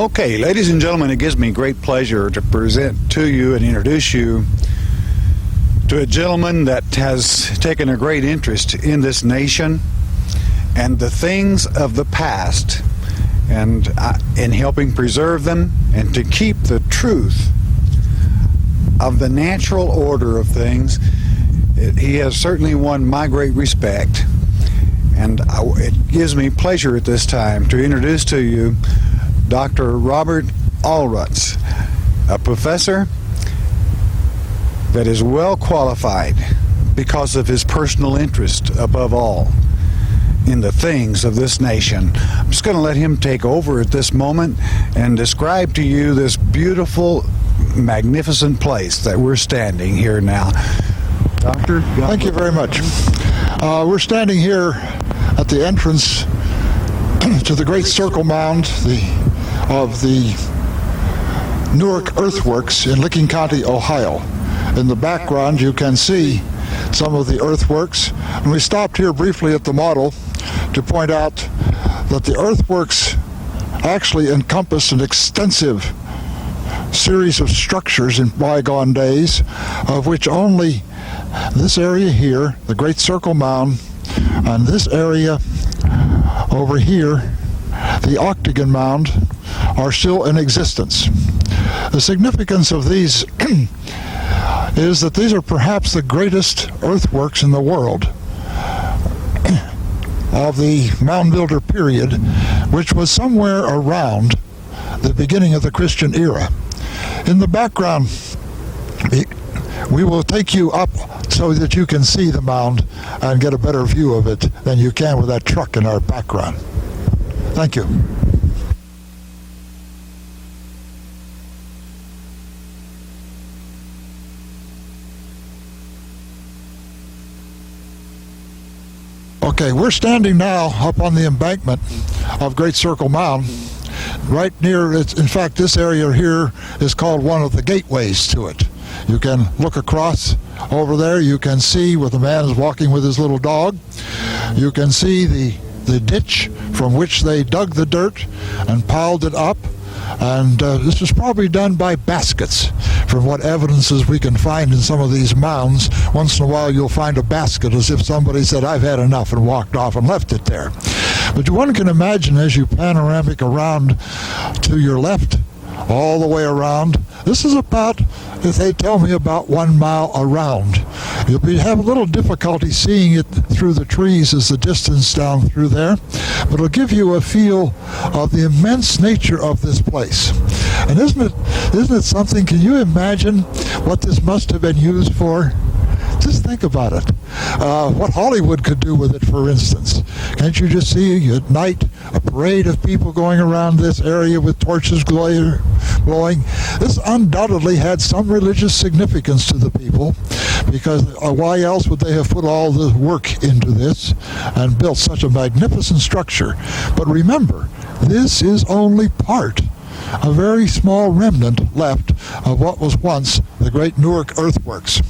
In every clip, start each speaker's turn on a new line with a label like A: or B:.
A: Okay, ladies and gentlemen, it gives me great pleasure to present to you and introduce you to a gentleman that has taken a great interest in this nation and the things of the past, and in helping preserve them and to keep the truth of the natural order of things. He has certainly won my great respect, and it gives me pleasure at this time to introduce to you Dr. Robert Allrutz, a professor that is well qualified because of his personal interest above all in the things of this nation. I'm just going to let him take over at this moment and describe to you this beautiful, magnificent place that we're standing here now. Doctor?
B: Thank you very much. We're standing here at the entrance to the Great Circle Mound of the Newark Earthworks in Licking County, Ohio. In the background you can see some of the earthworks, and we stopped here briefly at the model to point out that the earthworks actually encompass an extensive series of structures in bygone days, of which only this area here, the Great Circle Mound, and this area over here, the Octagon Mound, are still in existence. The significance of these is that these are perhaps the greatest earthworks in the world of the mound builder period, which was somewhere around the beginning of the Christian era. In the background, we will take you up so that you can see the mound and get a better view of it than you can with that truck in our background. Thank you. Okay, we're standing now up on the embankment of Great Circle Mound, right near it. In fact, this area here is called one of the gateways to it. You can look across over there. You can see where the man is walking with his little dog. You can see the ditch from which they dug the dirt and piled it up. And this was probably done by baskets. From what evidences we can find in some of these mounds, once in a while you'll find a basket as if somebody said, "I've had enough," and walked off and left it there. But one can imagine, as you panoramic around to your left, all the way around, this is about, if they tell me, about 1 mile around. You'll have a little difficulty seeing it through the trees as the distance down through there, but it'll give you a feel of the immense nature of this place. And isn't it something? Can you imagine what this must have been used for? Just think about it. What Hollywood could do with it, for instance. Can't you just see at night a parade of people going around this area with torches glowing? This undoubtedly had some religious significance to the people, because why else would they have put all the work into this and built such a magnificent structure? But remember, this is only part, a very small remnant left of what was once the great Newark earthworks.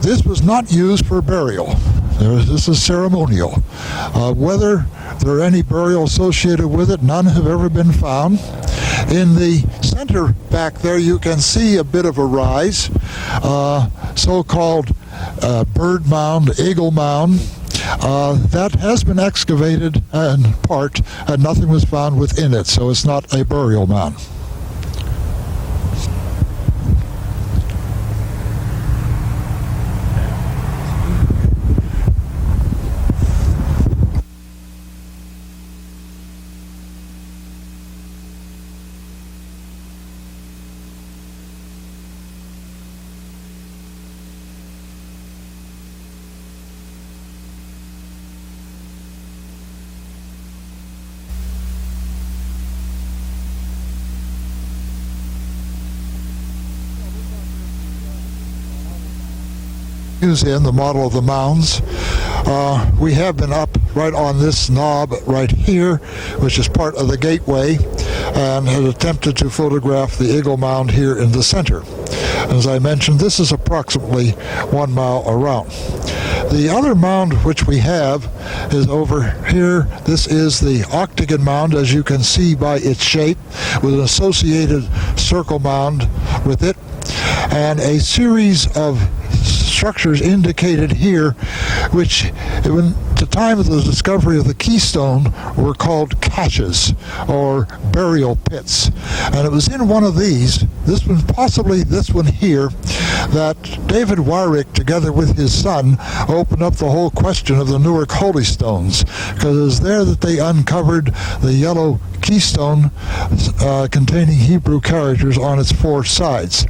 B: This was not used for burial. This is ceremonial. Whether there are any burial associated with it, none have ever been found. In the center back there, you can see a bit of a rise, so-called bird mound, eagle mound. That has been excavated in part, and nothing was found within it, so it's not a burial mound. In the model of the mounds. We have been up right on this knob right here, which is part of the gateway, and had attempted to photograph the eagle mound here in the center. As I mentioned, this is approximately 1 mile around. The other mound which we have is over here. This is the octagon mound, as you can see by its shape, with an associated circle mound with it, and a series of structures indicated here, which at the time of the discovery of the keystone were called caches, or burial pits. And it was in one of these, this one, possibly this one here, that David Wyrick, together with his son, opened up the whole question of the Newark Holy Stones, because it was there that they uncovered the yellow keystone containing Hebrew characters on its four sides.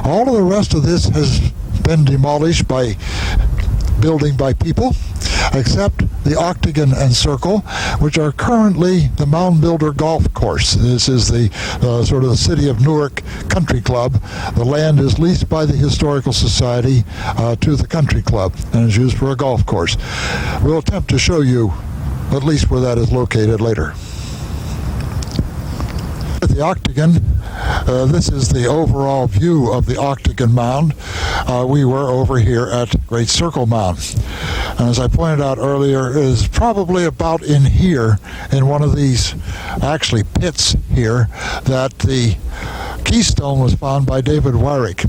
B: All of the rest of this has been demolished by building by people, except the octagon and circle, which are currently the Mound Builder Golf Course. This is the sort of the City of Newark Country Club. The land is leased by the Historical Society to the country club and is used for a golf course. We'll attempt to show you at least where that is located later. The octagon, this is the overall view of the octagon mound. We were over here at Great Circle Mound. And as I pointed out earlier, it is probably about in here, in one of these actually pits here, that the keystone was found by David Wyrick.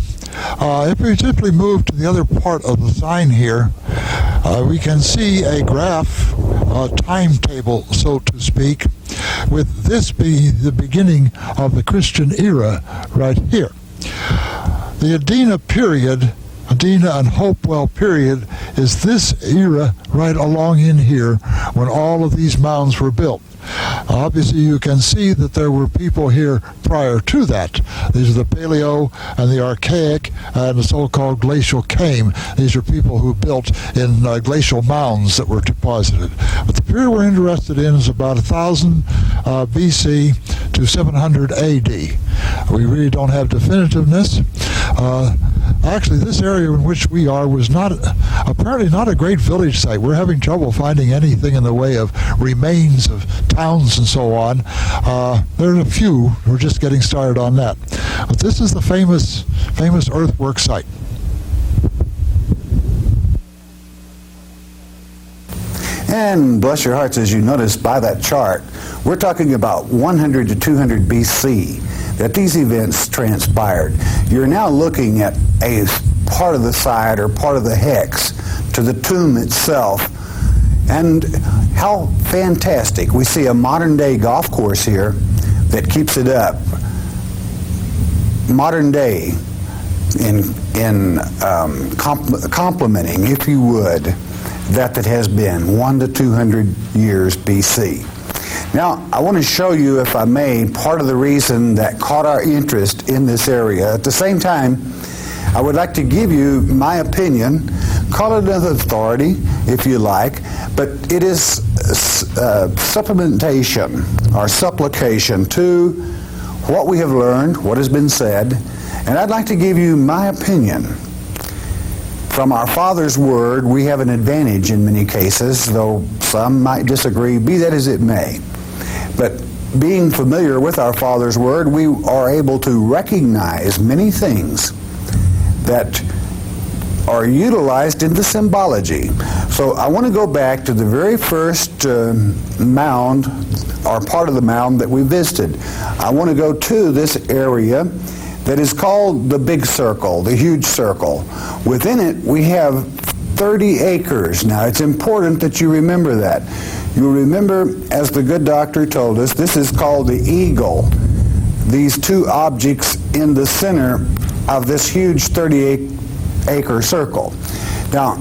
B: If we simply move to the other part of the sign here, we can see a graph, a timetable, so to speak, with this being the beginning of the Christian era right here. The Adena period, Adena and Hopewell period, is this era right along in here when all of these mounds were built. Obviously, you can see that there were people here prior to that. These are the Paleo and the Archaic and the so-called Glacial Came. These are people who built in glacial mounds that were deposited. But the period we're interested in is about 1000 BC to 700 AD. We really don't have definitiveness. Actually, this area in which we are was apparently not a great village site. We're having trouble finding anything in the way of remains of towns and so on. There are a few. We're just getting started on that. But this is the famous earthwork site.
A: And bless your hearts, as you notice by that chart, we're talking about 100 to 200 BC that these events transpired. You're now looking at a part of the site or part of the hex to the tomb itself. And how fantastic. We see a modern day golf course here that keeps it up. Modern day in complementing, if you would, that has been 100 to 200 years BC. Now, I want to show you, if I may, part of the reason that caught our interest in this area. At the same time, I would like to give you my opinion, call it an authority, if you like, but it is supplementation or supplication to what we have learned, what has been said, and I'd like to give you my opinion. From our Father's Word, we have an advantage in many cases, though some might disagree, be that as it may. But being familiar with our Father's Word, we are able to recognize many things that are utilized in the symbology. So I want to go back to the very first mound, or part of the mound that we visited. I want to go to this area that is called the Big Circle, the Huge Circle. Within it, we have 30 acres. Now, it's important that you remember that. You'll remember, as the good doctor told us, this is called the eagle. These two objects in the center of this huge 38-acre circle. Now,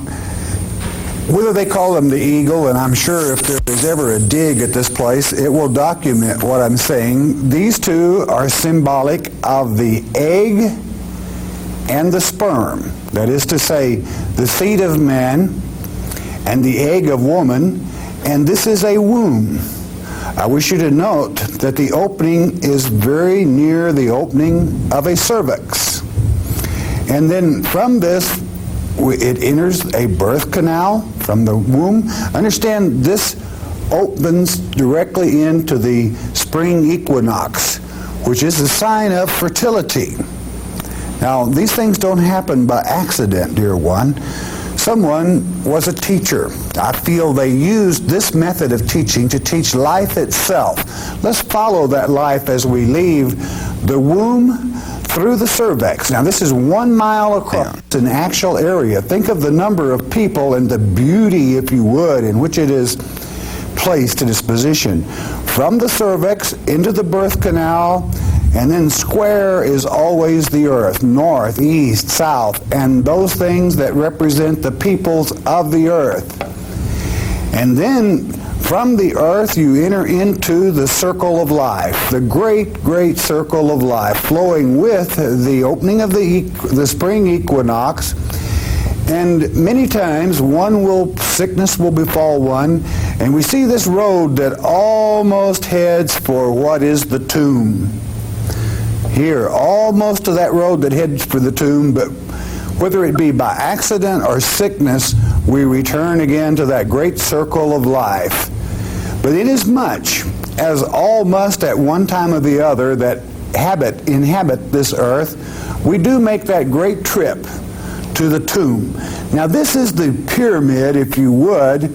A: whether they call them the eagle, and I'm sure if there is ever a dig at this place, it will document what I'm saying. These two are symbolic of the egg and the sperm. That is to say, the seed of man and the egg of woman, and this is a womb. I wish you to note that the opening is very near the opening of a cervix. And then from this, it enters a birth canal from the womb. Understand, this opens directly into the spring equinox, which is a sign of fertility. Now, these things don't happen by accident, dear one. Someone was a teacher. I feel they used this method of teaching to teach life itself. Let's follow that life as we leave the womb through the cervix. Now this is 1 mile across an actual area. Think of the number of people and the beauty, if you would, in which it is placed in its position. From the cervix into the birth canal, and then square is always the earth, north, east, south, and those things that represent the peoples of the earth. And then from the earth you enter into the circle of life, the great, great circle of life, flowing with the opening of the spring equinox. And many times sickness will befall one, and we see this road that almost heads for what is the tomb. Here, almost to that road that heads for the tomb, but whether it be by accident or sickness, we return again to that great circle of life. But inasmuch as all must at one time or the other that inhabit this earth, we do make that great trip to the tomb. Now this is the pyramid, if you would,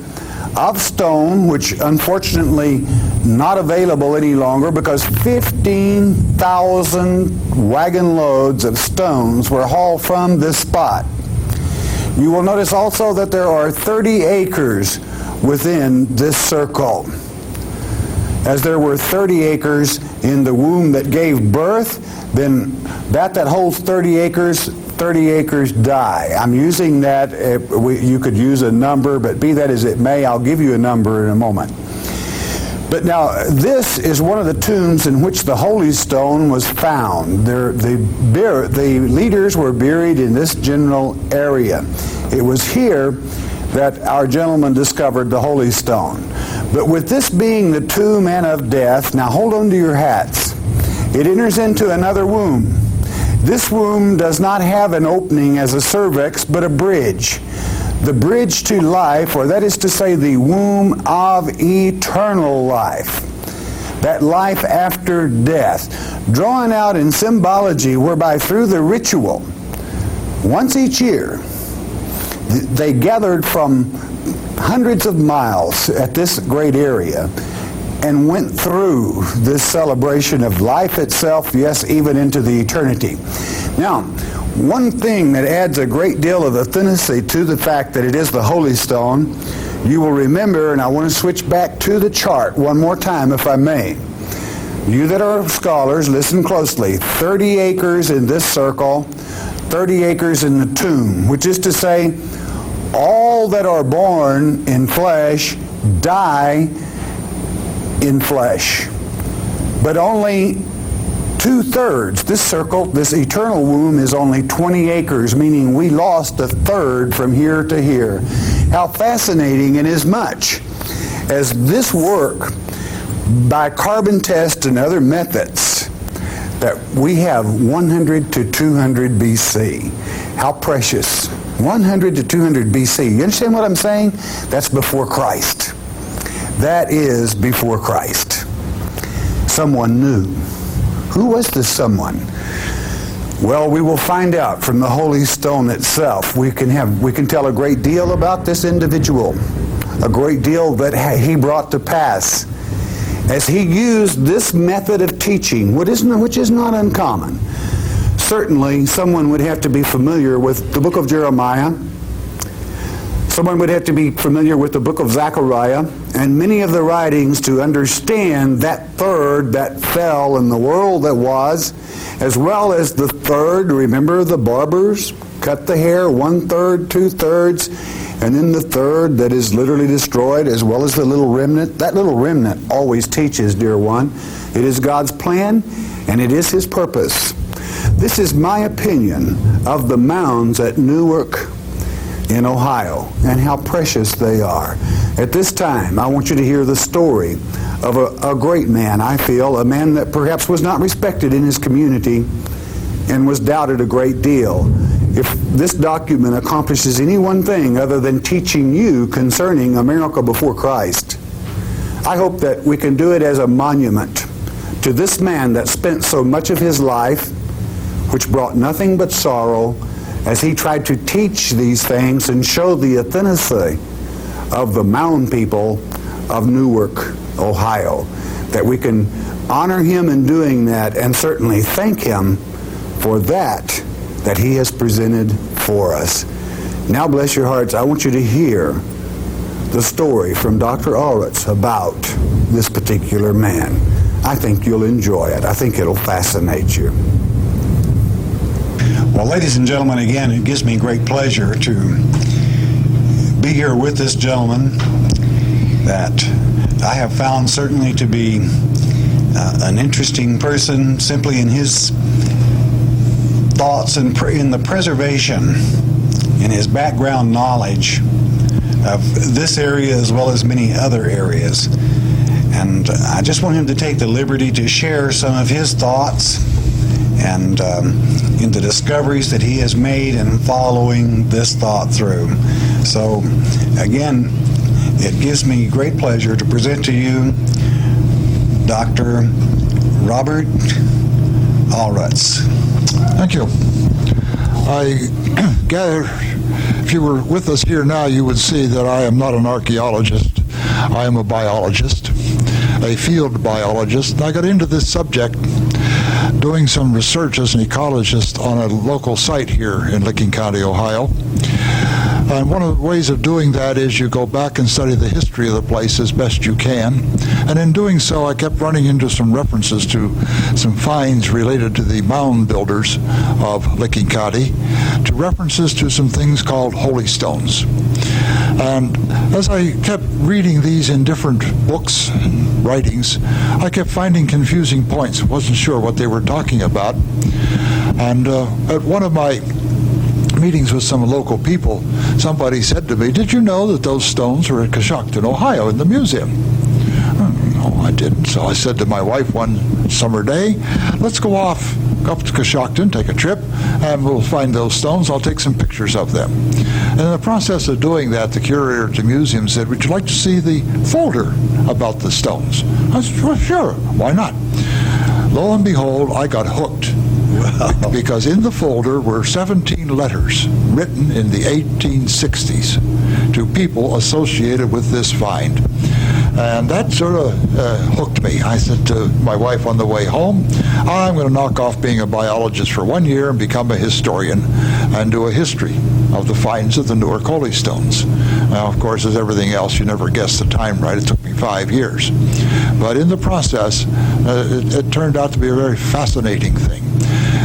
A: of stone, which unfortunately not available any longer because 15,000 wagon loads of stones were hauled from this spot. You will notice also that there are 30 acres within this circle. As there were 30 acres in the womb that gave birth, then that holds 30 acres die. I'm using that. You could use a number, but be that as it may, I'll give you a number in a moment. But now, this is one of the tombs in which the Holy Stone was found. The leaders were buried in this general area. It was here that our gentleman discovered the Holy Stone. But with this being the tomb and of death, now hold on to your hats. It enters into another womb. This womb does not have an opening as a cervix, but a bridge. The bridge to life, or that is to say the womb of eternal life. That life after death, drawn out in symbology whereby through the ritual, once each year, they gathered from hundreds of miles at this great area and went through this celebration of life itself, yes, even into the eternity. Now, one thing that adds a great deal of authenticity to the fact that it is the Holy Stone, you will remember, and I want to switch back to the chart one more time if I may. You that are scholars, listen closely. 30 acres in this circle, 30 acres in the tomb, which is to say, all that are born in flesh die in flesh. But only 2/3, this circle, this eternal womb is only 20 acres, meaning we lost 1/3 from here to here. How fascinating, inasmuch as this work by carbon test and other methods that we have 100 to 200 BC. How precious. 100 to 200 BC. You understand what I'm saying? That's before Christ. That is before Christ. Someone knew. Who was this someone? Well, we will find out from the Holy Stone itself. We can tell a great deal about this individual, a great deal that he brought to pass as he used this method of teaching, which is not uncommon. Certainly, someone would have to be familiar with the book of Jeremiah. Someone would have to be familiar with the book of Zechariah and many of the writings to understand that third that fell in the world that was, as well as the third. Remember the barbers cut the hair 1/3, 2/3, and then the third that is literally destroyed, as well as the little remnant. That little remnant always teaches, dear one. It is God's plan and it is His purpose. This is my opinion of the Mounds at Newark in Ohio, and how precious they are. At this time, I want you to hear the story of a great man, I feel, a man that perhaps was not respected in his community and was doubted a great deal. If this document accomplishes any one thing other than teaching you concerning America before Christ, I hope that we can do it as a monument to this man that spent so much of his life, which brought nothing but sorrow as he tried to teach these things and show the authenticity of the Mound people of Newark, Ohio, that we can honor him in doing that and certainly thank him for that he has presented for us. Now, bless your hearts, I want you to hear the story from Dr. Ulrich about this particular man. I think you'll enjoy it. I think it'll fascinate you. Well, ladies and gentlemen, again, it gives me great pleasure to be here with this gentleman that I have found certainly to be an interesting person simply in his thoughts and in the preservation, in his background knowledge of this area as well as many other areas. And I just want him to take the liberty to share some of his thoughts and in the discoveries that he has made in following this thought through. So again, it gives me great pleasure to present to you Dr. Robert Ulrich.
B: Thank you. I gather if you were with us here now, you would see that I am not an archaeologist. I am a biologist, a field biologist. I got into this subject doing some research as an ecologist on a local site here in Licking County, Ohio. And one of the ways of doing that is you go back and study the history of the place as best you can. And in doing so, I kept running into some references to some finds related to the mound builders of Licking County, to references to some things called holy stones. And as I kept reading these in different books and writings, I kept finding confusing points. I wasn't sure what they were talking about. And at one of my meetings with some local people, somebody said to me, "Did you know that those stones are at Coshocton, Ohio, in the museum?" No, I didn't. So I said to my wife one summer day, "Let's go off up to Coshocton, take a trip, and we'll find those stones. I'll take some pictures of them." And in the process of doing that, the curator at the museum said, "Would you like to see the folder about the stones?" I said, "Well, sure, why not?" Lo and behold, I got hooked. Wow. Because in the folder were 17 letters written in the 1860s to people associated with this find. And that sort of hooked me. I said to my wife on the way home, "I'm going to knock off being a biologist for 1 year and become a historian and do a history of the finds of the Newark Holy Stones." Now, of course, as everything else, you never guess the time right. It took me 5 years. But in the process, it turned out to be a very fascinating thing.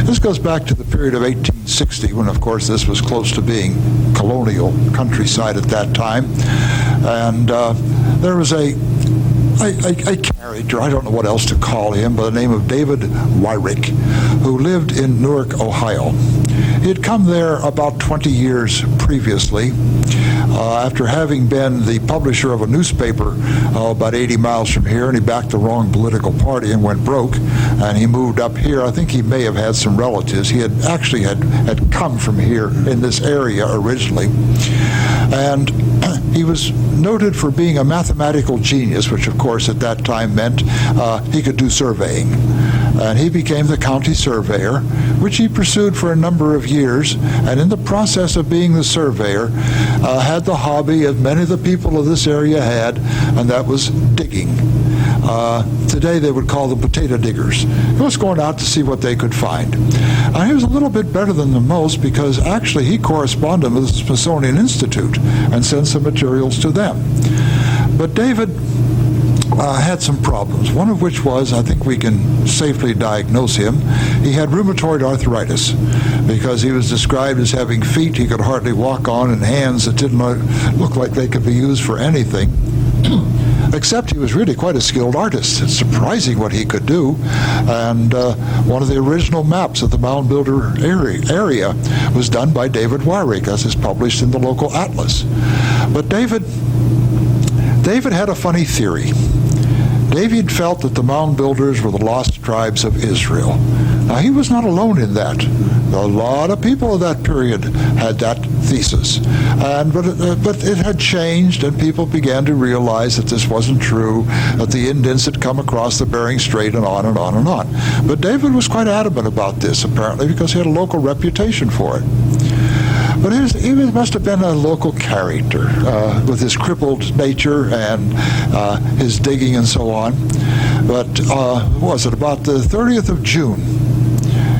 B: This goes back to the period of 1860, when, of course, this was close to being colonial countryside at that time. And there was a character, I don't know what else to call him, by the name of David Wyrick, who lived in Newark, Ohio. He had come there about 20 years previously, after having been the publisher of a newspaper about 80 miles from here, and he backed the wrong political party and went broke, and he moved up here. I think he may have had some relatives. He had actually had come from here in this area originally. And he was noted for being a mathematical genius, which of course at that time meant he could do surveying. And he became the county surveyor, which he pursued for a number of years, and in the process of being the surveyor, had the hobby of many of the people of this area had, and that was digging. Today they would call them potato diggers. He was going out to see what they could find. He was a little bit better than the most because actually he corresponded with the Smithsonian Institute and sent some materials to them. But David had some problems, one of which was, I think we can safely diagnose him, he had rheumatoid arthritis because he was described as having feet he could hardly walk on and hands that didn't look like they could be used for anything. Except he was really quite a skilled artist. It's surprising what he could do. And one of the original maps of the mound builder area was done by David Wyrick, as is published in the local atlas. But David had a funny theory. David felt that the mound builders were the lost tribes of Israel. Now, he was not alone in that. A lot of people of that period had that thesis. But it had changed, and people began to realize that this wasn't true, that the Indians had come across the Bering Strait and on and on and on. But David was quite adamant about this, apparently, because he had a local reputation for it. But he must have been a local character with his crippled nature and his digging and so on. But was it about the 30th of June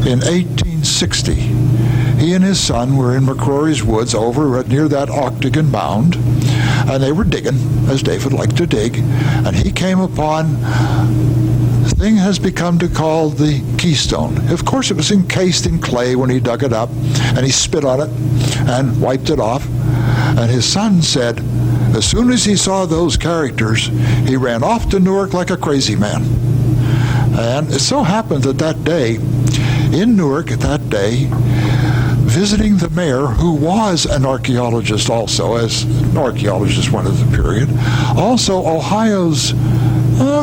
B: in 1860? He and his son were in McCrory's Woods over near that octagon mound, and they were digging, as David liked to dig, and he came upon the thing has become to call the keystone. Of course, it was encased in clay when he dug it up, and he spit on it and wiped it off. And his son said, as soon as he saw those characters, he ran off to Newark like a crazy man. And it so happened that day, in Newark at that day, visiting the mayor, who was an archaeologist also, as an archaeologist one of the period, also Ohio's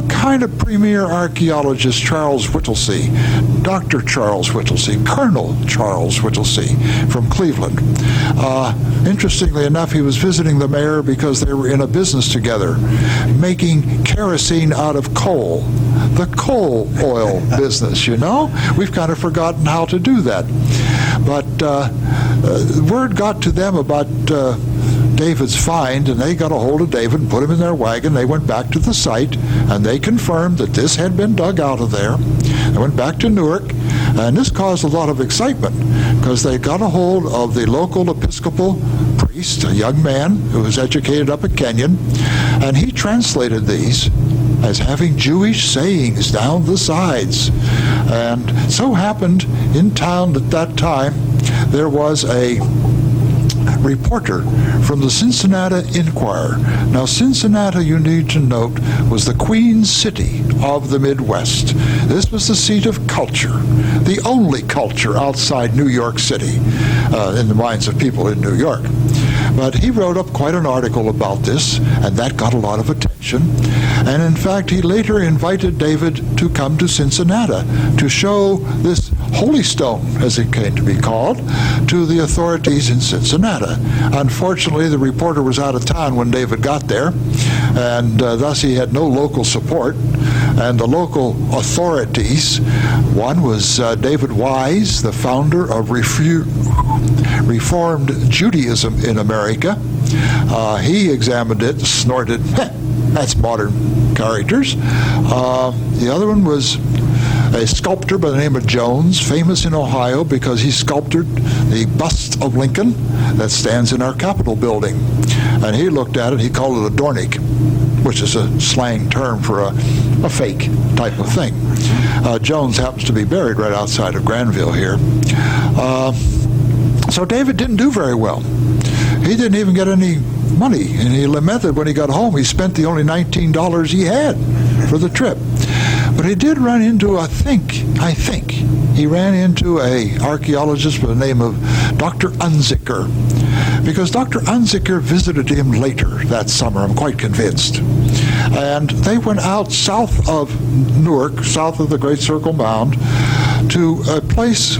B: kind of premier archaeologist, Charles Whittlesey, Dr. Charles Whittlesey, Colonel Charles Whittlesey from Cleveland. Interestingly enough, he was visiting the mayor because they were in a business together, making kerosene out of coal. The coal oil business, you know? We've kind of forgotten how to do that. But word got to them about David's find, and they got a hold of David and put him in their wagon. They went back to the site, and they confirmed that this had been dug out of there. They went back to Newark, and this caused a lot of excitement because they got a hold of the local Episcopal priest, a young man who was educated up at Kenyon, and he translated these as having Jewish sayings down the sides. And so happened in town at that time, there was a reporter from the Cincinnati Enquirer. Now, Cincinnati, you need to note, was the Queen City of the Midwest. This was the seat of culture, the only culture outside New York City, in the minds of people in New York. But he wrote up quite an article about this, and that got a lot of attention. And in fact, he later invited David to come to Cincinnati to show this holy stone, as it came to be called, to the authorities in Cincinnati. Unfortunately, the reporter was out of town when David got there, and thus he had no local support. And the local authorities, one was David Wise, the founder of Reformed Judaism in America. He examined it and snorted, that's modern characters. The other one was a sculptor by the name of Jones, famous in Ohio because he sculptured the bust of Lincoln that stands in our Capitol building. And he looked at it, he called it a dornick, which is a slang term for a fake type of thing. Jones happens to be buried right outside of Granville here. So David didn't do very well. He didn't even get any money, and he lamented when he got home he spent the only $19 he had for the trip. But he did run into, I think, he ran into a archaeologist by the name of Dr. Unzicker, because Dr. Unzicker visited him later that summer, I'm quite convinced. And they went out south of Newark, south of the Great Circle Mound, to a place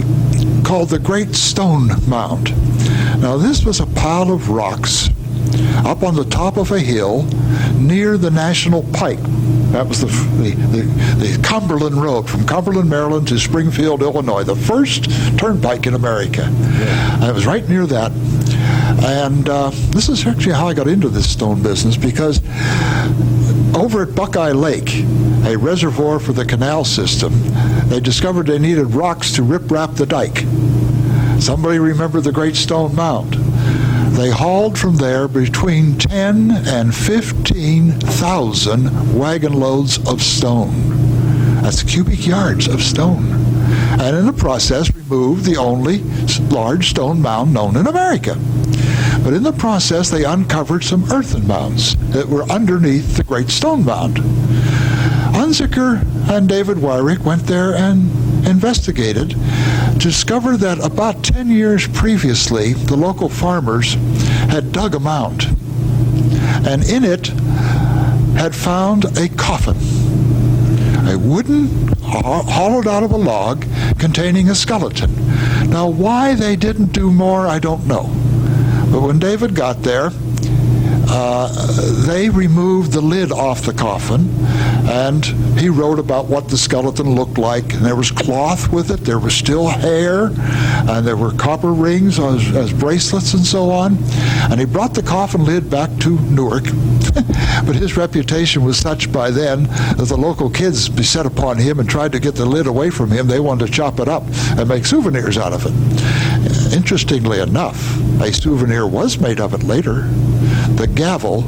B: called the Great Stone Mound. Now, this was a pile of rocks up on the top of a hill near the National Pike. That was the Cumberland Road from Cumberland, Maryland to Springfield, Illinois, the first turnpike in America. And it was right near that. And this is actually how I got into this stone business, because over at Buckeye Lake, a reservoir for the canal system, they discovered they needed rocks to rip-rap the dike. Somebody remember the Great Stone Mound? They hauled from there between 10 and 15,000 wagon loads of stone. That's cubic yards of stone. And in the process removed the only large stone mound known in America. But in the process they uncovered some earthen mounds that were underneath the Great Stone Mound. Unzicker and David Wyrick went there and investigated to discover that about 10 years previously the local farmers had dug a mound, and in it had found a coffin, a wooden, hollowed out of a log, containing a skeleton. Now, why they didn't do more, I don't know. But when David got there, they removed the lid off the coffin, and he wrote about what the skeleton looked like. And there was cloth with it, there was still hair, and there were copper rings as bracelets and so on. And he brought the coffin lid back to Newark. But his reputation was such by then that the local kids beset upon him and tried to get the lid away from him. They wanted to chop it up and make souvenirs out of it. Interestingly enough, a souvenir was made of it later. The gavel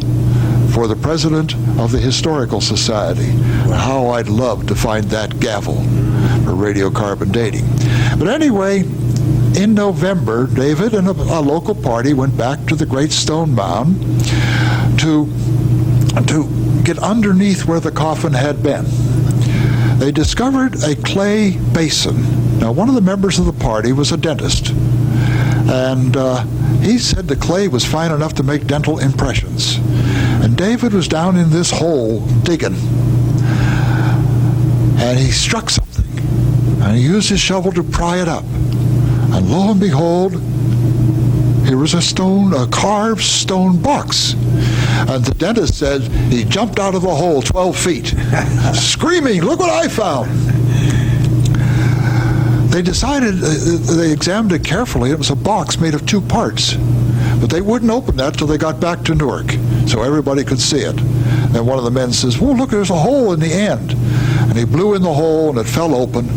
B: for the president of the Historical Society. How I'd love to find that gavel for radiocarbon dating. But anyway, in November, David and a local party went back to the Great Stone Mound to get underneath where the coffin had been. They discovered a clay basin. Now, one of the members of the party was a dentist, and he said the clay was fine enough to make dental impressions. And David was down in this hole digging, and he struck something, and he used his shovel to pry it up. And lo and behold, here was a carved stone box. And the dentist said he jumped out of the hole 12 feet, screaming, "Look what I found!" They decided, they examined it carefully. It was a box made of two parts. But they wouldn't open that till they got back to Newark, so everybody could see it. And one of the men says, "Well, look, there's a hole in the end." And he blew in the hole, and it fell open,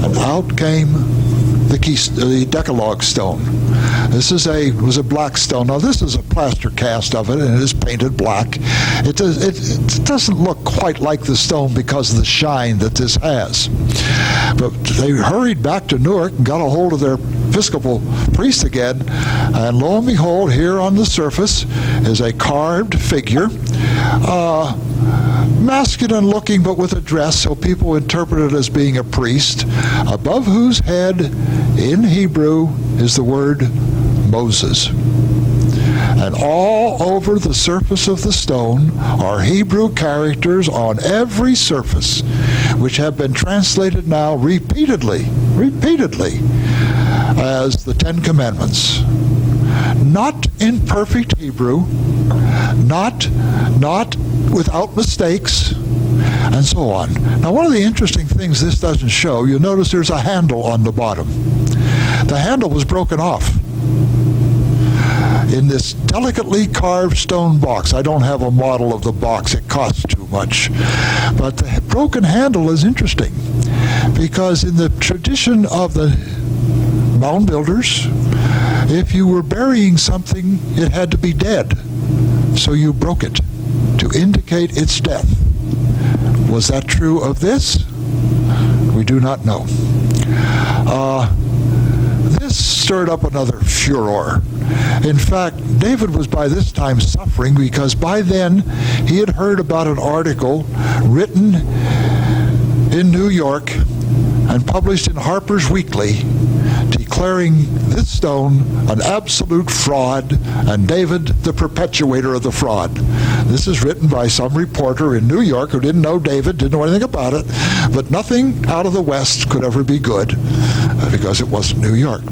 B: and out came the Decalogue stone. This was a black stone. Now, this is a plaster cast of it, and it is painted black. It doesn't look quite like the stone because of the shine that this has. But they hurried back to Newark and got a hold of their Episcopal priest again, and lo and behold, here on the surface is a carved figure, masculine looking but with a dress, so people interpret it as being a priest, above whose head in Hebrew is the word Moses. And all over the surface of the stone are Hebrew characters on every surface, which have been translated now repeatedly, as the Ten Commandments. Not in perfect Hebrew, not without mistakes, and so on. Now, one of the interesting things this doesn't show, you'll notice there's a handle on the bottom. The handle was broken off in this delicately carved stone box. I don't have a model of the box, it costs too much. But the broken handle is interesting, because in the tradition of the mound builders, if you were burying something, it had to be dead. So you broke it to indicate its death. Was that true of this? We do not know. This stirred up another furor. In fact, David was by this time suffering, because by then he had heard about an article written in New York and published in Harper's Weekly declaring this stone an absolute fraud and David the perpetuator of the fraud. This is written by some reporter in New York who didn't know David, didn't know anything about it, but nothing out of the West could ever be good because it wasn't New York.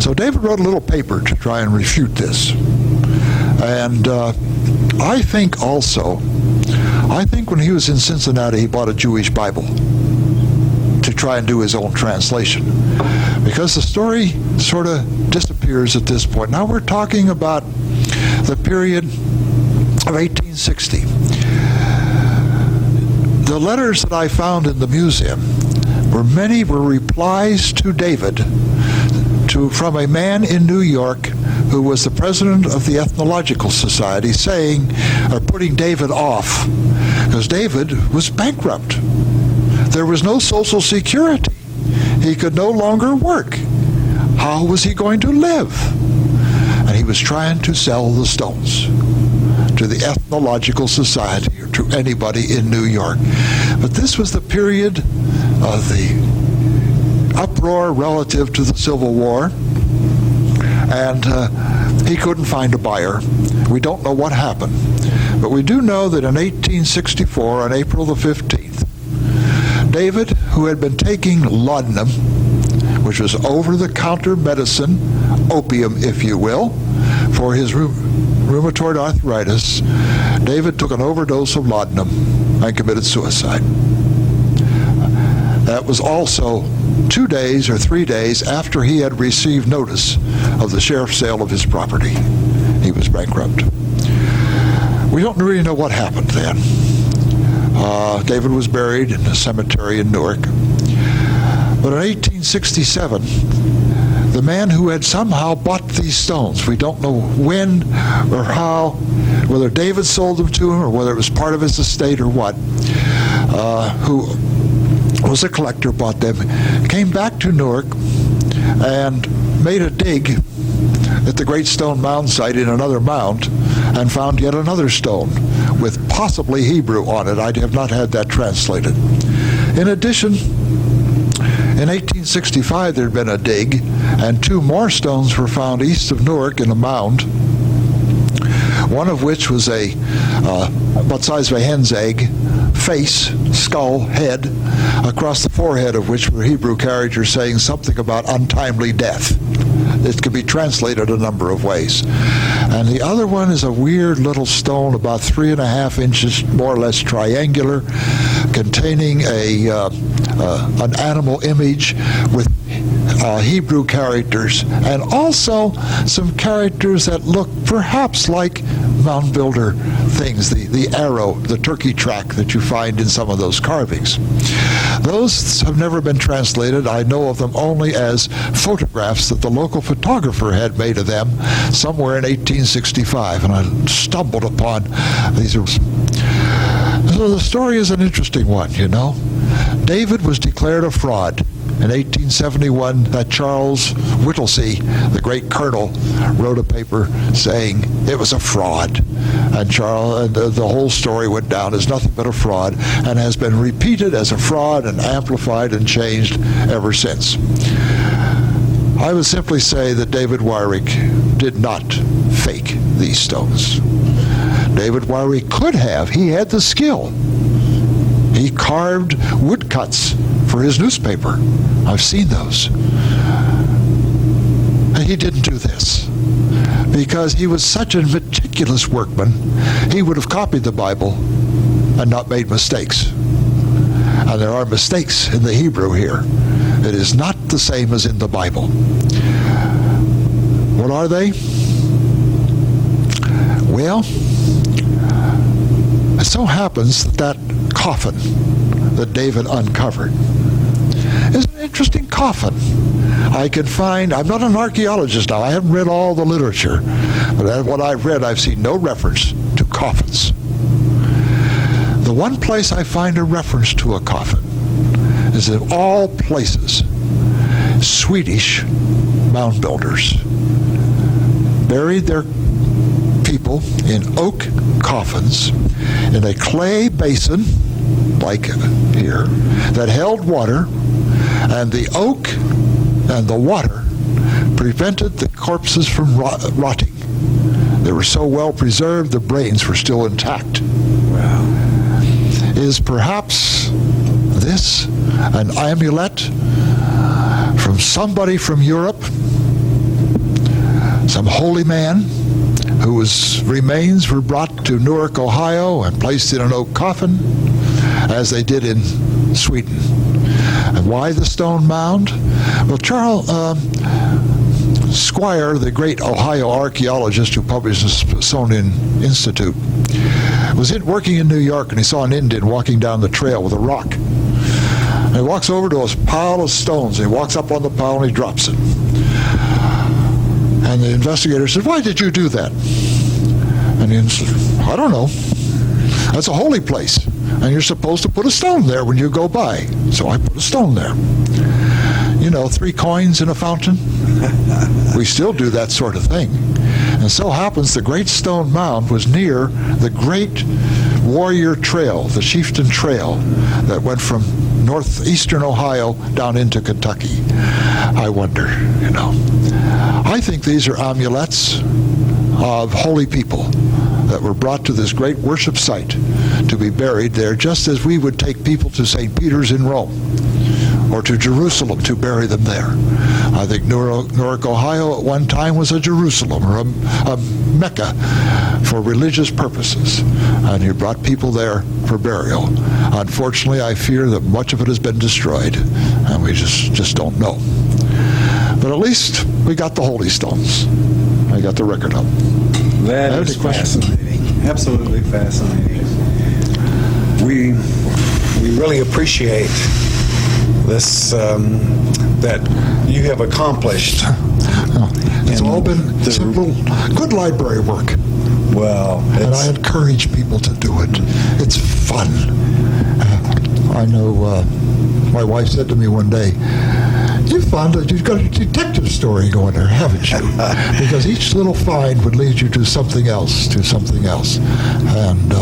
B: So David wrote a little paper to try and refute this. And I think when he was in Cincinnati, he bought a Jewish Bible to try and do his own translation, because the story sort of disappears at this point. Now we're talking about the period of 1860. The letters that I found in the museum many were replies to David from a man in New York who was the president of the Ethnological Society, putting David off because David was bankrupt. There was no Social Security. He could no longer work. How was he going to live? And he was trying to sell the stones to the Ethnological Society or to anybody in New York. But this was the period of the uproar relative to the Civil War, and he couldn't find a buyer. We don't know what happened, but we do know that in 1864, on April the 15th, David, who had been taking laudanum, which was over-the-counter medicine, opium if you will, for his rheumatoid arthritis, David took an overdose of laudanum and committed suicide. That was also 2 days or 3 days after he had received notice of the sheriff's sale of his property. He was bankrupt. We don't really know what happened then. David was buried in a cemetery in Newark. But in 1867, the man who had somehow bought these stones, we don't know when or how, whether David sold them to him or whether it was part of his estate or what, who was a collector, bought them, came back to Newark and made a dig at the Great Stone Mound site in another mound and found yet another stone with possibly Hebrew on it. I have not had that translated. In addition, in 1865 there had been a dig, and 2 more stones were found east of Newark in a mound, one of which was about the size of a hen's egg, face, skull, head, across the forehead of which were Hebrew characters saying something about untimely death. It could be translated a number of ways. And the other one is a weird little stone about 3.5 inches, more or less triangular, containing an animal image with Hebrew characters, and also some characters that look perhaps like mound builder things, the arrow, the turkey track that you find in some of those carvings. Those have never been translated. I know of them only as photographs that the local photographer had made of them somewhere in 1865, and I stumbled upon these. So the story is an interesting one, you know. David was declared a fraud. In 1871, that Charles Whittlesey, the great colonel, wrote a paper saying it was a fraud. And the whole story went down as nothing but a fraud, and has been repeated as a fraud and amplified and changed ever since. I would simply say that David Wyrick did not fake these stones. David Wyrick could have. He had the skill. He carved woodcuts for his newspaper. I've seen those. And he didn't do this because he was such a meticulous workman. He would have copied the Bible and not made mistakes. And there are mistakes in the Hebrew here. It is not the same as in the Bible. What are they? Well, it so happens that coffin that David uncovered is an interesting coffin. I can find, I'm not an archaeologist now, I haven't read all the literature, but what I've read, I've seen no reference to coffins. The one place I find a reference to a coffin is, in all places, Swedish mound builders buried their people in oak coffins in a clay basin, like here, that held water, and the oak and the water prevented the corpses from rotting. They were so well preserved, the brains were still intact.
A: Wow.
B: Is perhaps this an amulet from somebody from Europe, some holy man whose remains were brought to Newark, Ohio, and placed in an oak coffin, as they did in Sweden? And why the stone mound? Well, Charles Squire, the great Ohio archaeologist who published the Smithsonian Institute, was working in New York, and he saw an Indian walking down the trail with a rock. And he walks over to a pile of stones, and he walks up on the pile and he drops it. And the investigator said, "Why did you do that?" And he said, "I don't know. That's a holy place, and you're supposed to put a stone there when you go by." So I put a stone there. You know, 3 coins in a fountain? We still do that sort of thing. And so happens the Great Stone Mound was near the great warrior trail, the Chieftain Trail, that went from northeastern Ohio down into Kentucky. I wonder, you know. I think these are amulets of holy people that were brought to this great worship site to be buried there, just as we would take people to St. Peter's in Rome, or to Jerusalem to bury them there. I think Newark, Ohio at one time was a Jerusalem or a Mecca for religious purposes, and he brought people there for burial. Unfortunately, I fear that much of it has been destroyed, and we just don't know. But at least we got the holy stones. I got the record of them.
A: That is fascinating. Absolutely fascinating. We really appreciate this that you have accomplished.
B: It's all been simple, good library work.
A: Well,
B: and I encourage people to do it. It's fun. I know my wife said to me one day, you've got a detective story going there, haven't you? Because each little find would lead you to something else, And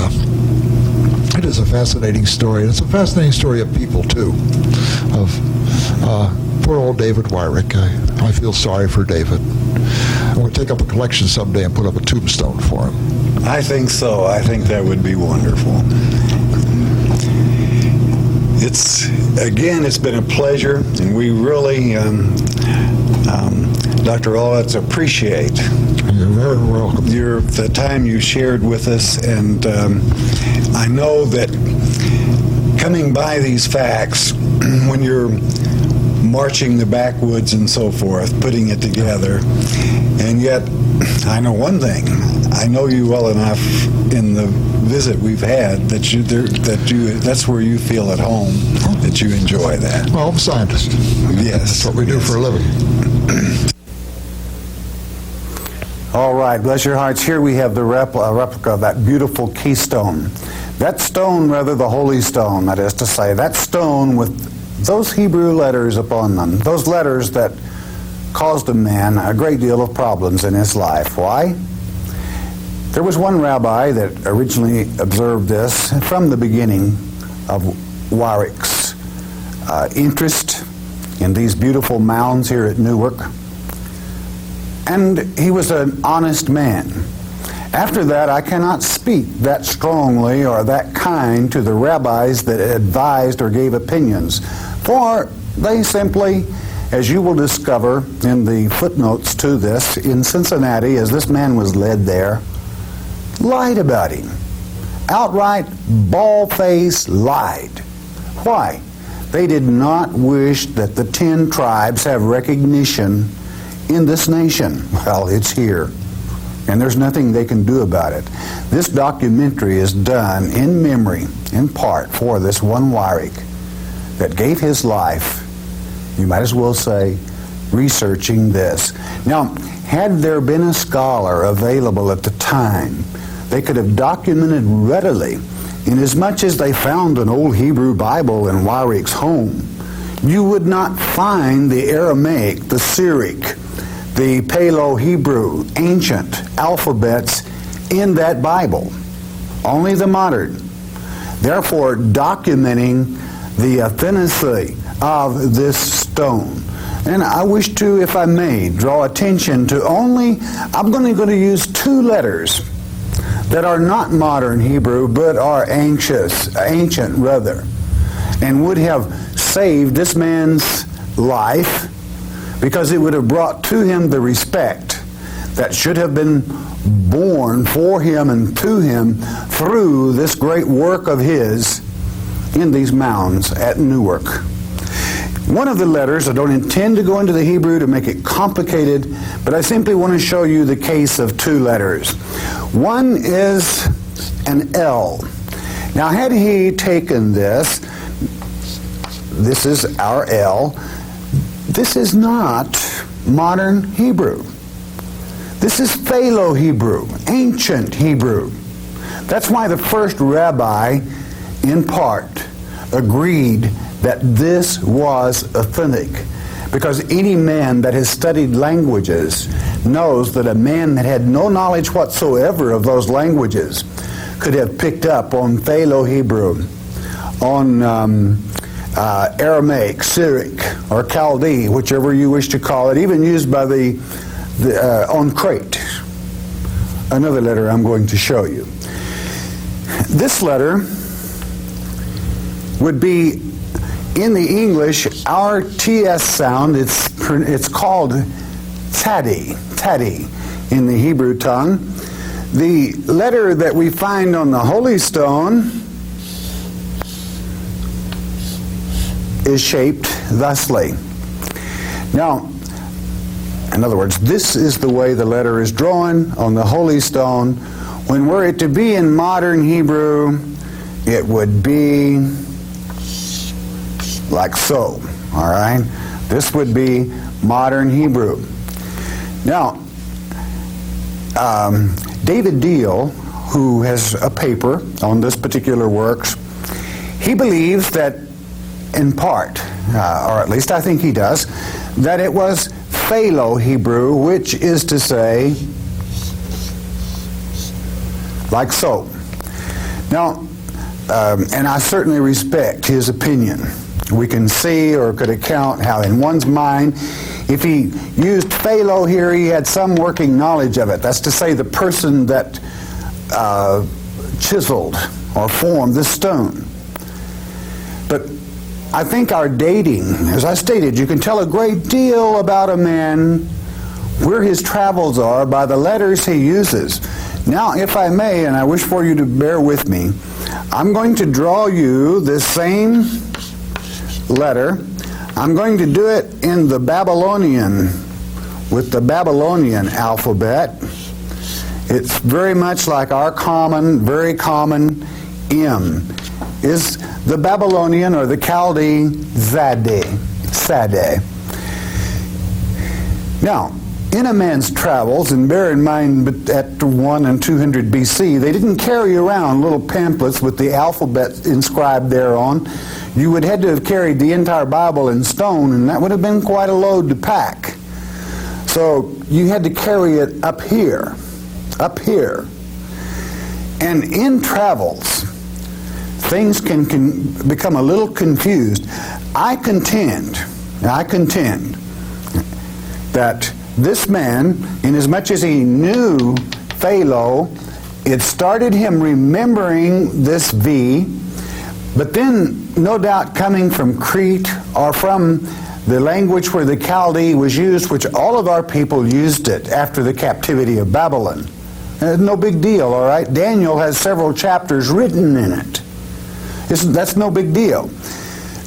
B: it is a fascinating story. And it's a fascinating story of people, too. Of poor old David Wyrick. I feel sorry for David. I'm going to take up a collection someday and put up a tombstone for him.
A: I think so. I think that would be wonderful. It's been a pleasure, and we really, Dr. Olitz, appreciate
B: You're very welcome.
A: The time you shared with us, and I know that coming by these facts, when you're marching the backwoods and so forth, putting it together, and yet I know one thing. I know you well enough in the visit we've had that's where you feel at home, that you enjoy that.
B: Well, I'm a scientist.
A: Yes.
B: That's what we do for a living.
A: All right, bless your hearts. Here we have the replica of that beautiful keystone. That stone, rather the holy stone, that is to say, that stone with those Hebrew letters upon them, those letters that caused a man a great deal of problems in his life. Why? There was one rabbi that originally observed this from the beginning of Wyrick's interest in these beautiful mounds here at Newark. And he was an honest man. After that, I cannot speak that strongly or that kind to the rabbis that advised or gave opinions, for they simply, as you will discover in the footnotes to this, in Cincinnati, as this man was led there, lied about him. Outright, bald-faced lied. Why? They did not wish that the 10 tribes have recognition in this nation. Well, it's here, and there's nothing they can do about it. This documentary is done in memory, in part, for this one Wyrick that gave his life, you might as well say, researching this. Now, had there been a scholar available at the time, they could have documented readily, inasmuch as they found an old Hebrew Bible in Wyrick's home. You would not find the Aramaic, the Syriac, the Paleo-Hebrew, ancient alphabets in that Bible. Only the modern. Therefore, documenting the authenticity of this stone. And I wish to, if I may, draw attention to I'm going to use 2 letters that are not modern Hebrew, but are ancient rather, and would have saved this man's life, because it would have brought to him the respect that should have been born for him and to him through this great work of his in these mounds at Newark. One of the letters, I don't intend to go into the Hebrew to make it complicated, but I simply want to show you the case of 2 letters. One is an L. Now, had he taken this is our L. This is not modern Hebrew. This is Paleo-Hebrew, ancient Hebrew. That's why the first rabbi, in part, agreed that this was authentic. Because any man that has studied languages knows that a man that had no knowledge whatsoever of those languages could have picked up on Paleo-Hebrew, on Aramaic, Syriac, or Chaldee, whichever you wish to call it, even used by on Crete. Another letter I'm going to show you. This letter would be in the English our TS sound, it's called tzadi in the Hebrew tongue. The letter that we find on the Holy Stone is shaped thusly. Now, in other words, this is the way the letter is drawn on the Holy Stone. When were it to be in modern Hebrew, it would be like so, all right? This would be modern Hebrew. Now, David Deal, who has a paper on this particular works, he believes that in part, or at least I think he does, that it was Phalo Hebrew, which is to say, like so. Now, and I certainly respect his opinion. We can see or could account how in one's mind, if he used Phalo here, he had some working knowledge of it. That's to say, the person that chiseled or formed this stone. But I think our dating, as I stated, you can tell a great deal about a man, where his travels are, by the letters he uses. Now, if I may, and I wish for you to bear with me, I'm going to draw you this same letter. I'm going to do it in the Babylonian, with the Babylonian alphabet. It's very much like our common, very common M. Is the Babylonian or the Chaldee Sade. Now, in a man's travels, and bear in mind at 1 and 200 BC, they didn't carry around little pamphlets with the alphabet inscribed thereon. You would have to have carried the entire Bible in stone, and that would have been quite a load to pack. So you had to carry it up here. And in travels, things can become a little confused. I contend that this man, inasmuch as he knew Phalo, it started him remembering this V, but then no doubt coming from Crete or from the language where the Chaldee was used, which all of our people used it after the captivity of Babylon. No big deal, all right? Daniel has several chapters written in it. That's no big deal.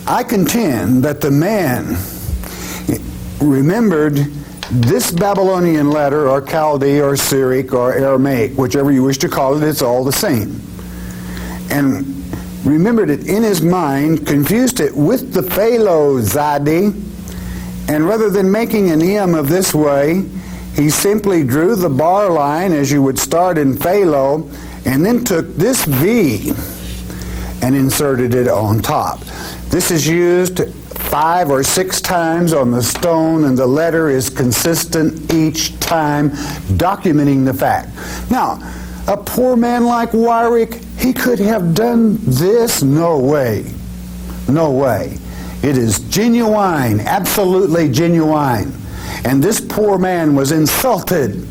A: I contend that the man remembered this Babylonian letter, or Chaldee, or Syriac, or Aramaic, whichever you wish to call it, it's all the same. And remembered it in his mind, confused it with the Phalo Zadi, and rather than making an M of this way, he simply drew the bar line as you would start in Phalo, and then took this V and inserted it on top. This is used 5 or 6 times on the stone, and the letter is consistent each time, documenting the fact. Now, a poor man like Wyrick, he could have done this? No way. No way. It is genuine, absolutely genuine. And this poor man was insulted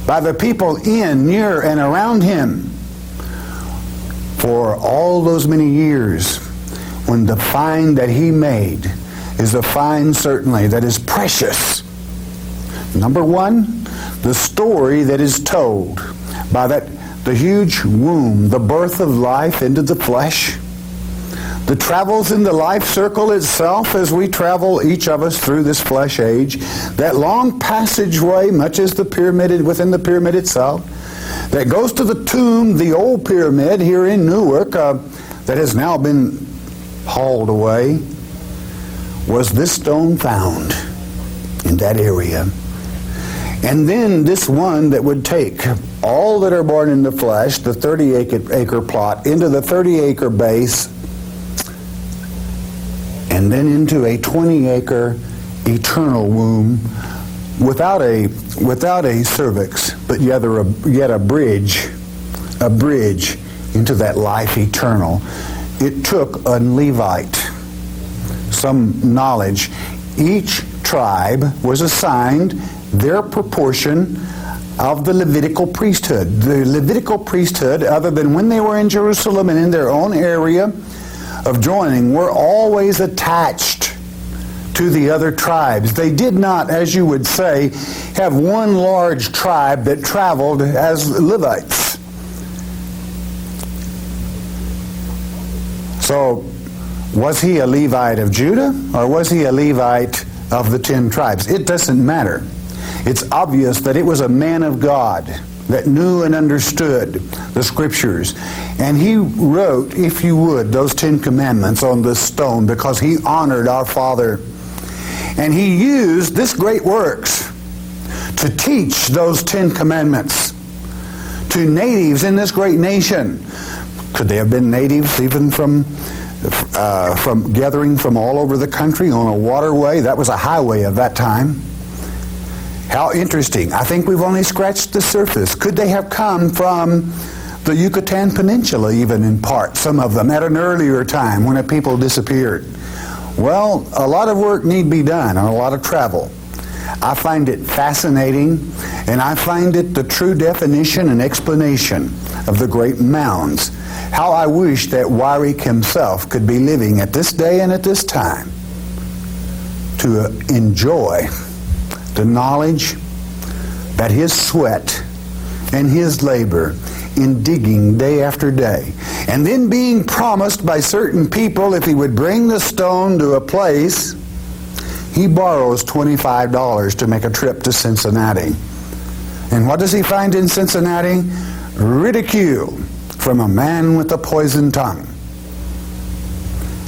A: by the people in, near, and around him for all those many years, when the find that he made is a find certainly that is precious. Number one, the story that is told by the huge womb, the birth of life into the flesh, the travels in the life circle itself as we travel, each of us, through this flesh age, that long passageway, much as the pyramid within the pyramid itself, that goes to the tomb, the old pyramid here in Newark, that has now been hauled away. Was this stone found in that area? And then this one that would take all that are born in the flesh, the 30-acre plot, into the 30-acre base, and then into a 20-acre eternal womb without a cervix, but yet a bridge into that life eternal. It took a Levite some knowledge. Each tribe was assigned their proportion of the Levitical priesthood. The Levitical priesthood, other than when they were in Jerusalem and in their own area of joining, were always attached to the other tribes. They did not, as you would say, have one large tribe that traveled as Levites. So, was he a Levite of Judah, or was he a Levite of the 10 tribes? It doesn't matter. It's obvious that it was a man of God that knew and understood the Scriptures. And he wrote, if you would, those 10 commandments on this stone because he honored our Father. And he used this great works to teach those 10 commandments to natives in this great nation. Could they have been natives even from gathering from all over the country on a waterway? That was a highway of that time. How interesting. I think we've only scratched the surface. Could they have come from the Yucatan Peninsula even in part, some of them, at an earlier time when a people disappeared? Well, a lot of work need be done and a lot of travel. I find it fascinating, and I find it the true definition and explanation of the great mounds. How I wish that Wyrick himself could be living at this day and at this time to enjoy the knowledge that his sweat and his labor in digging day after day, and then being promised by certain people if he would bring the stone to a place, he borrows $25 to make a trip to Cincinnati. And what does he find in Cincinnati? Ridicule from a man with a poisoned tongue.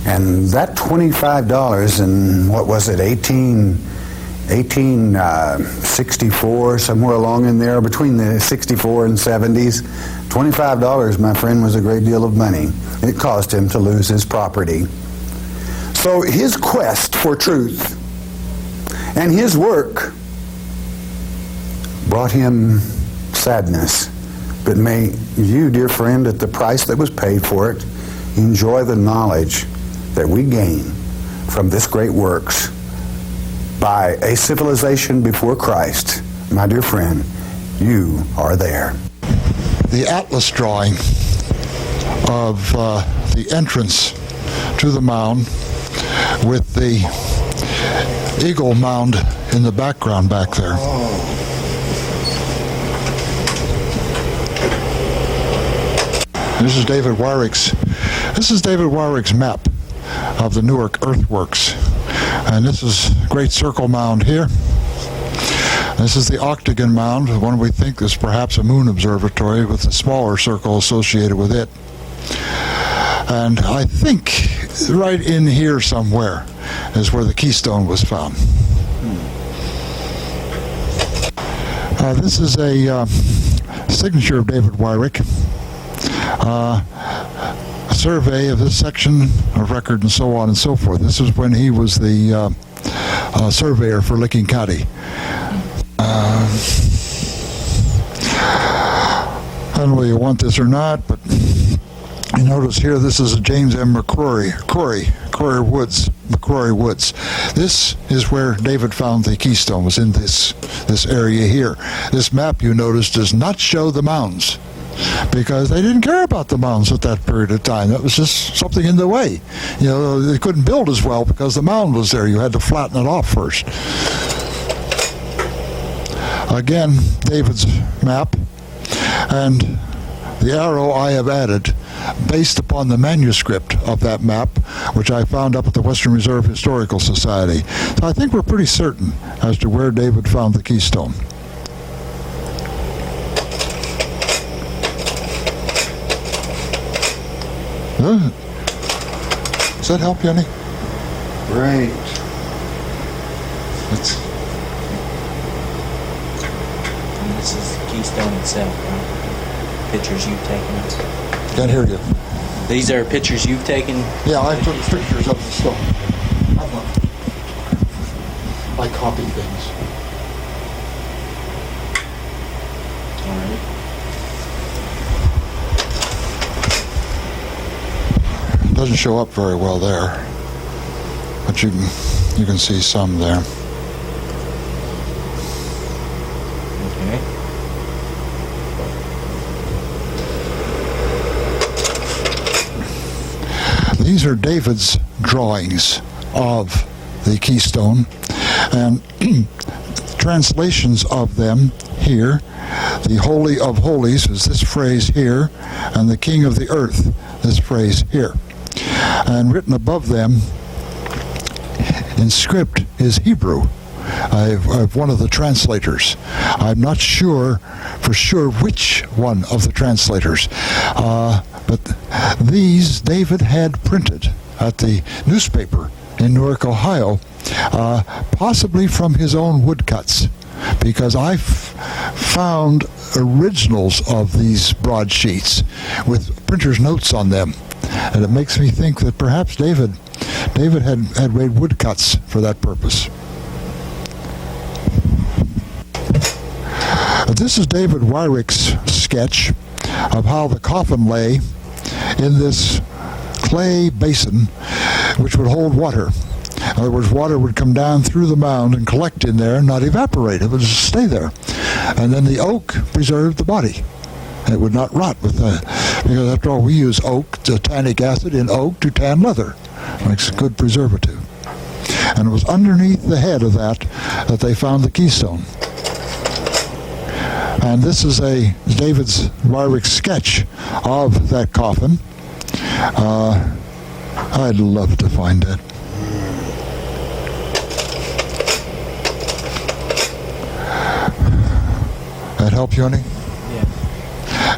A: And that $25 in, what was it, 1864, somewhere along in there, between the 64 and 70s, $25, my friend, was a great deal of money. It caused him to lose his property. So his quest for truth and his work brought him sadness. But may you, dear friend, at the price that was paid for it, enjoy the knowledge that we gain from this great works by a civilization before Christ. My dear friend, you are there.
B: The atlas drawing of the entrance to the mound with the eagle mound in the background back there. This is David Wyrick's map of the Newark earthworks. And this is Great Circle Mound here. This is the Octagon Mound, one we think is perhaps a moon observatory with a smaller circle associated with it. And I think right in here somewhere is where the keystone was found. This is a signature of David Wyrick. A survey of this section of record and so on and so forth. This is when he was the surveyor for Licking County. I don't know whether you want this or not, but you notice here this is a James M. McCrory Woods. This is where David found the keystone, was in this area here. This map, you notice, does not show the mounds, because they didn't care about the mounds at that period of time. That was just something in the way. You know, they couldn't build as well because the mound was there. You had to flatten it off first. Again, David's map, and the arrow I have added based upon the manuscript of that map, which I found up at the Western Reserve Historical Society. So I think we're pretty certain as to where David found the keystone. Does that help you any?
A: Great.
C: And this is the keystone itself, right? Pictures you've taken.
B: Can't hear you.
C: These are pictures you've taken?
B: Yeah, I took pictures of the stone. I copy things.
C: All right.
B: Doesn't show up very well there, but you can see some there.
C: Okay.
B: These are David's drawings of the keystone, and translations of them here. The Holy of Holies is this phrase here, and the King of the Earth, this phrase here. And written above them in script is Hebrew. I've one of the translators. I'm not sure for sure which one of the translators, but these David had printed at the newspaper in Newark, Ohio, possibly from his own woodcuts, because I've found originals of these broadsheets with printer's notes on them, and it makes me think that perhaps David had made woodcuts for that purpose. This is David Wyrick's sketch of how the coffin lay in this clay basin which would hold water. In other words, water would come down through the mound and collect in there and not evaporate. It would just stay there. And then the oak preserved the body. It would not rot with because after all, we use oak, tannic acid in oak to tan leather. It makes a good preservative. And it was underneath the head of that they found the keystone. And this is David's Wyrick sketch of that coffin. I'd love to find it. That help you any?
C: Yeah.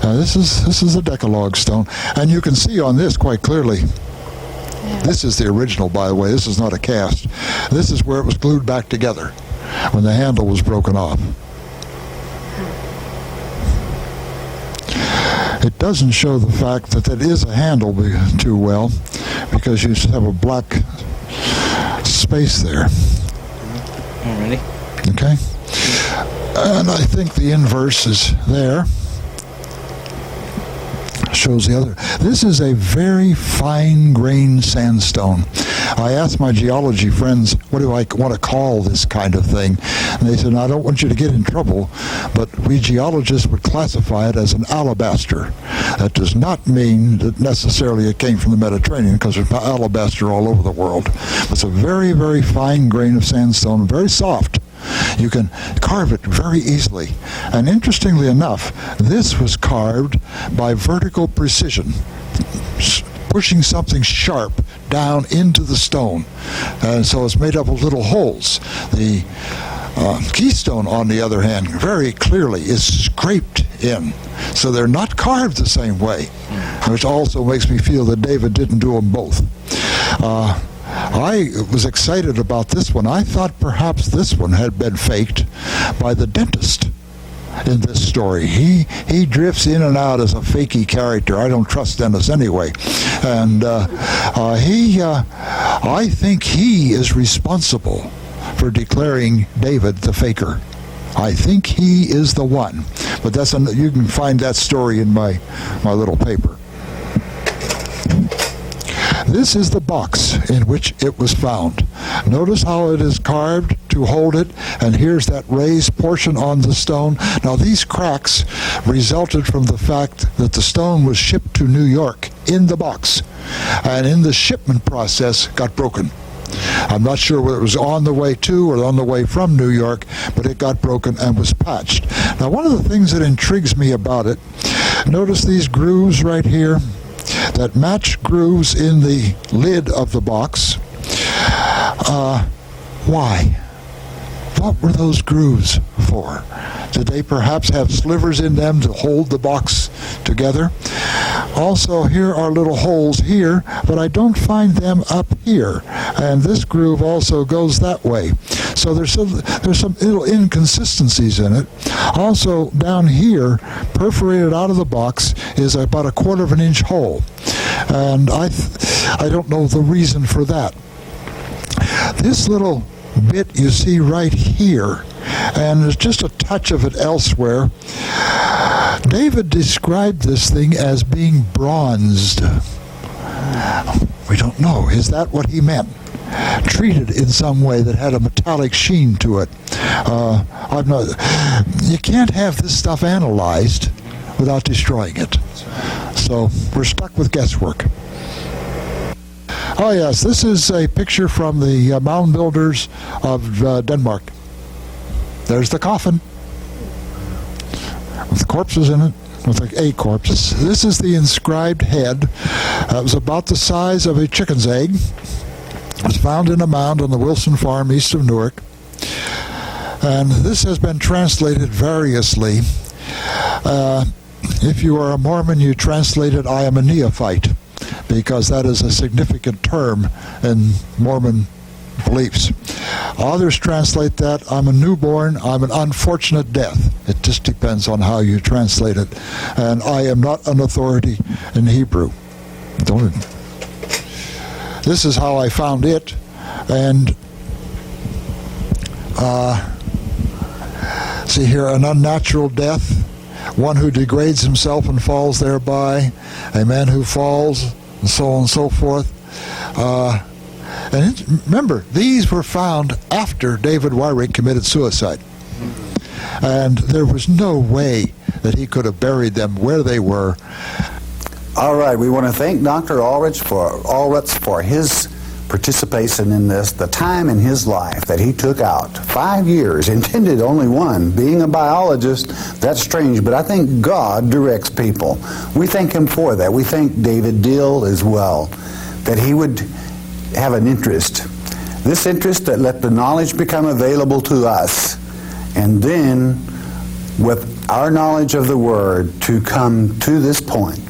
B: This is a Decalogue stone, and you can see on this quite clearly.
D: Yeah.
B: This is the original, by the way. This is not a cast. This is where it was glued back together when the handle was broken off. It doesn't show the fact that it is a handle too well, because you have a black space there.
C: Alrighty.
B: Okay? And I think the inverse is there. Shows the other. This is a very fine-grained sandstone. I asked my geology friends, what do I want to call this kind of thing? And they said, I don't want you to get in trouble, but we geologists would classify it as an alabaster. That does not mean that necessarily it came from the Mediterranean, because there's alabaster all over the world. It's a very, very fine grain of sandstone, very soft. You can carve it very easily. And interestingly enough, this was carved by vertical precision, pushing something sharp down into the stone. And so it's made up of little holes. The keystone, on the other hand, very clearly is scraped in. So they're not carved the same way, which also makes me feel that David didn't do them both. I was excited about this one. I thought perhaps this one had been faked by the dentist in this story. He drifts in and out as a fakey character. I don't trust Dennis anyway. And I think he is responsible for declaring David the faker. I think he is the one. But you can find that story in my little paper. This is the box in which it was found. Notice how it is carved to hold it, and here's that raised portion on the stone. Now these cracks resulted from the fact that the stone was shipped to New York in the box, and in the shipment process got broken. I'm not sure whether it was on the way to or on the way from New York, but it got broken and was patched. Now one of the things that intrigues me about it, notice these grooves right here that match grooves in the lid of the box. Why? What were those grooves for? Did they perhaps have slivers in them to hold the box together? Also, here are little holes here, but I don't find them up here. And this groove also goes that way. So there's some little inconsistencies in it. Also, down here, perforated out of the box, is about a 1/4 of an inch hole. And I don't know the reason for that. This little bit you see right here, and there's just a touch of it elsewhere. David described this thing as being bronzed. We don't know. Is that what he meant? Treated in some way that had a metallic sheen to it. You can't have this stuff analyzed without destroying it. So we're stuck with guesswork. Oh yes, this is a picture from the mound builders of Denmark. There's the coffin with corpses in it, with a corpse. This is the inscribed head. It was about the size of a chicken's egg. It was found in a mound on the Wilson farm east of Newark. And this has been translated variously. If you are a Mormon, you translate it, "I am a neophyte," because that is a significant term in Mormon beliefs. Others translate that, "I'm a newborn, I'm an unfortunate death." It just depends on how you translate it. And I am not an authority in Hebrew. This is how I found it. And see here, an unnatural death, one who degrades himself and falls thereby, a man who falls, and so on and so forth. Remember, these were found after David Wyrick committed suicide. And there was no way that he could have buried them where they were.
A: All right, we want to thank Dr. Ulrich for his participation in this, the time in his life that he took out. 5 years, intended only one. Being a biologist, that's strange, but I think God directs people. We thank him for that. We thank David Dill as well, that he would have an interest. This interest that let the knowledge become available to us, and then with our knowledge of the Word to come to this point.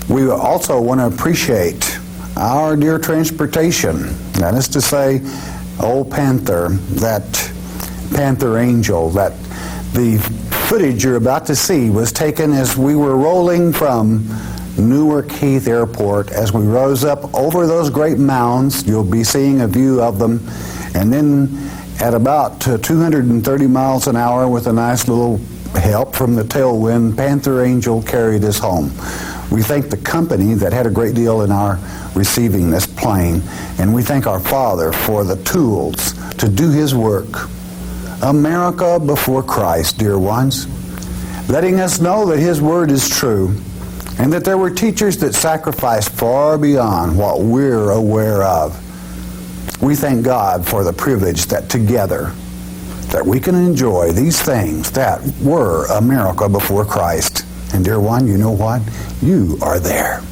A: We also want to appreciate our dear transportation. That is to say, old Panther, that Panther Angel, that the footage you're about to see was taken as we were rolling from Newark Heath Airport. As we rose up over those great mounds, you'll be seeing a view of them, and then at about 230 miles an hour with a nice little help from the tailwind, Panther Angel carried us home. We thank the company that had a great deal in our receiving this plane, and we thank our Father for the tools to do his work. America before Christ, dear ones, letting us know that his word is true, and that there were teachers that sacrificed far beyond what we're aware of. We thank God for the privilege that together that we can enjoy these things that were America before Christ. And dear one, you know what? You are there.